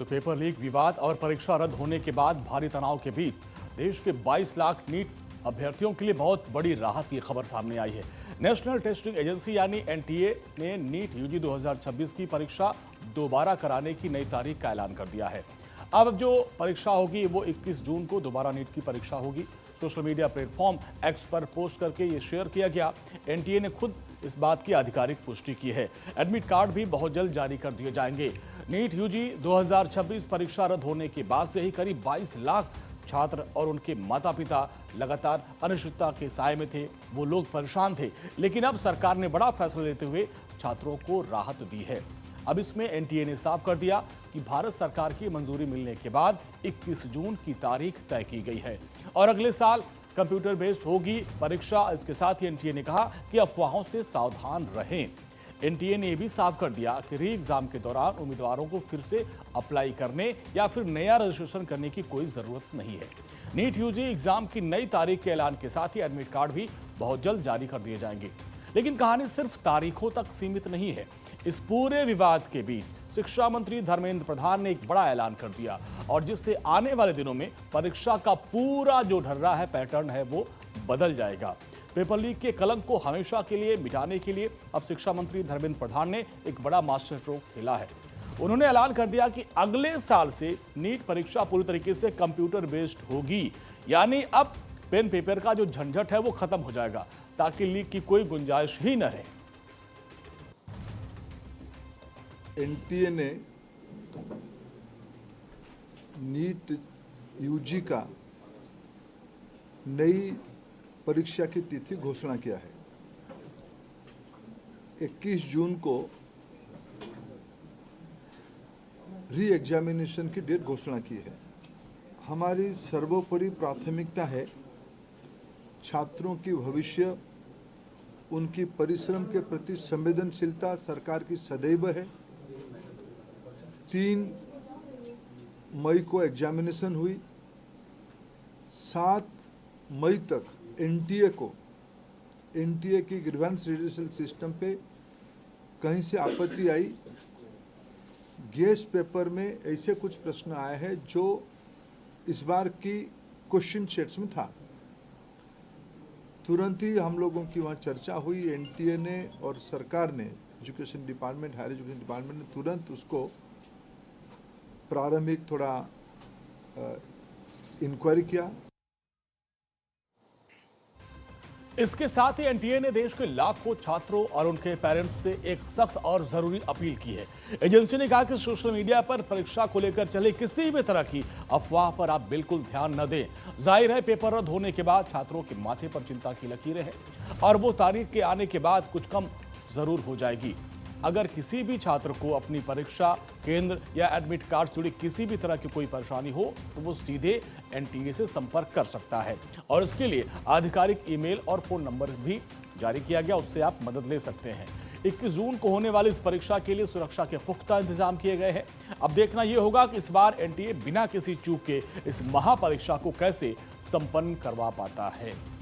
तो paper leak विवाद और परीक्षा रद्द होने के बाद भारी तनाव के बीच देश के 22 लाख नीट अभ्यर्थियों के लिए बहुत बड़ी राहत की खबर सामने आई है। नेशनल टेस्टिंग एजेंसी यानी एनटीए ने नीट यूजी 2026 की परीक्षा दोबारा कराने की नई तारीख का ऐलान कर दिया है। अब जो परीक्षा होगी वो 21 जून को दोबारा नीट की परीक्षा होगी। सोशल मीडिया प्लेटफॉर्म एक्स पर पोस्ट करके ये शेयर किया गया। एनटीए ने खुद इस बात की आधिकारिक पुष्टि की है। एडमिट कार्ड भी बहुत जल्द जारी कर दिए जाएंगे। नीट यूजी 2026 परीक्षा रद्द होने के बाद से ही करीब 22 लाख छात्र और उनके माता पिता लगातार अनिश्चितता के साए में थे। वो लोग परेशान थे, लेकिन अब सरकार ने बड़ा फैसला लेते हुए छात्रों को राहत दी है। अब इसमें एनटीए ने साफ कर दिया कि भारत सरकार की मंजूरी मिलने के बाद 21 जून की तारीख तय की गई है और अगले साल कंप्यूटर बेस्ड होगी परीक्षा। इसके साथ ही एनटीए ने कहा कि अफवाहों से सावधान रहें। एनटीए ने यह भी साफ कर दिया कि री एग्जाम के दौरान उम्मीदवारों को फिर से अप्लाई करने या फिर नया रजिस्ट्रेशन करने की कोई जरूरत नहीं है। नीट यूजी एग्जाम की नई तारीख के ऐलान के साथ ही एडमिट कार्ड भी बहुत जल्द जारी कर दिए जाएंगे। लेकिन कहानी सिर्फ तारीखों तक सीमित नहीं है। इस पूरे विवाद के बीच शिक्षा मंत्री धर्मेंद्र प्रधान ने एक बड़ा ऐलान कर दिया और जिससे आने वाले दिनों में परीक्षा का पूरा जो ढर्रा है, पैटर्न है, वो बदल जाएगा। पेपर लीक के कलंक को हमेशा के लिए मिटाने के लिए अब शिक्षा मंत्री धर्मेंद्र प्रधान ने एक बड़ा मास्टर स्ट्रोक खेला है। उन्होंने ऐलान कर दिया कि अगले साल से नीट परीक्षा पूरी तरीके से कंप्यूटर बेस्ड होगी, यानी अब पेन पेपर का जो झंझट है वो खत्म हो जाएगा, ताकि लीक की कोई गुंजाइश ही न रहे। एनटीए ने नीट यूजी का नई परीक्षा की तिथि घोषणा किया है। 21 जून को री एग्जामिनेशन की डेट घोषणा की है। हमारी सर्वोपरि प्राथमिकता है छात्रों की भविष्य, उनकी परिश्रम के प्रति संवेदनशीलता सरकार की सदैव है। 3 मई को एग्जामिनेशन हुई। 7 मई तक एनटीए की ग्रीवेंस रिड्यूसल सिस्टम पे कहीं से आपत्ति आई। गेस्ट पेपर में ऐसे कुछ प्रश्न आए हैं जो इस बार की क्वेश्चन सेट्स में था। तुरंत ही हम लोगों की वहाँ चर्चा हुई। एनटीए ने और सरकार ने, education department, higher education department ने तुरंत उसको प्रारंभिक थोड़ा इंक्वायरी किया। इसके साथ ही एनटीए ने देश के लाखों छात्रों और उनके पेरेंट्स से एक सख्त और जरूरी अपील की है। एजेंसी ने कहा कि सोशल मीडिया पर परीक्षा को लेकर चले किसी भी तरह की अफवाह पर आप बिल्कुल ध्यान न दें। जाहिर है, पेपर रद्द होने के बाद छात्रों के माथे पर चिंता की लकीरें हैं और वो तारीख के आने के बाद कुछ कम जरूर हो जाएगी। अगर किसी भी छात्र को अपनी परीक्षा केंद्र या एडमिट कार्ड से जुड़ी किसी भी तरह की कोई परेशानी हो तो वो सीधे एनटीए से संपर्क कर सकता है और इसके लिए आधिकारिक ईमेल और फोन नंबर भी जारी किया गया, उससे आप मदद ले सकते हैं। 21 जून को होने वाली इस परीक्षा के लिए सुरक्षा के पुख्ता इंतजाम किए गए हैं। अब देखना यह होगा कि इस बार एनटीए बिना किसी चूक के इस महापरीक्षा को कैसे संपन्न करवा पाता है।